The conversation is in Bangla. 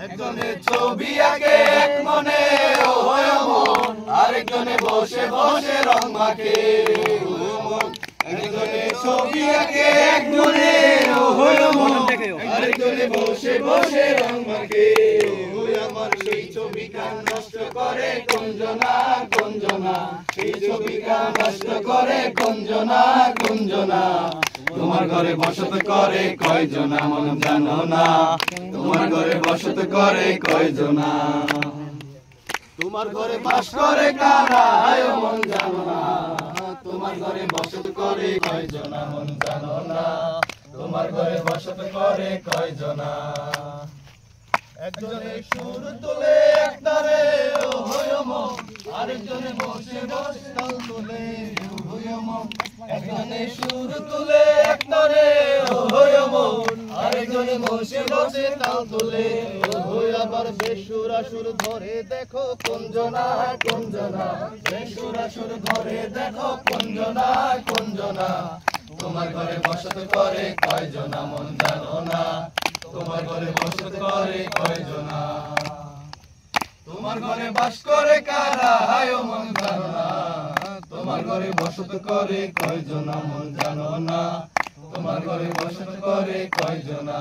একজনে ছবি আঁকে এক মনে ও হয় মন, আরেকজনে বসে বসে রং মাখে একজনে ছবি আঁকে এক মনে ও হয় মন, আরেকজনে বসে বসে রং মাখে আমার সেই ছবিটা নষ্ট করে কঞ্জনা কঞ্জনা, সেই ছবিটা নষ্ট করে কঞ্জনা কঞ্জনা। তোমার ঘরে বসত করে কয়জনা মন জানো না, তোমার ঘরে বসত করে কয়জনা, তোমার ঘরে বাস করে কারা মন জানো না, তোমার ঘরে বসত করে কয়জনা মন জানো না, তোমার ঘরে বসত করে কয়জনা। একজনে সুর তোলে এক তারে ও হয় মন, আরেকজনে বসে বসে তাল তোলে ও হয় মন, একজনে সুর তোলে এক তারে ও হয় মন, আরেকজনে বসে বসে তাল তোলে ও হয়। আবার বেসুর আসুর ধরে দেখো কঞ্জনা কঞ্জনা, বেসুর আসুর ধরে দেখো কঞ্জনা কঞ্জনা। তোমার ঘরে বসত করে কয়জনা মন জানো না, তোমার ঘরে বসত করে কয়জনা, তোমার ঘরে বাস করে কারা মন জানো না, তোমার ঘরে বসত করে কয়জনা মন জানো না, তোমার ঘরে বসত করে কয়জনা।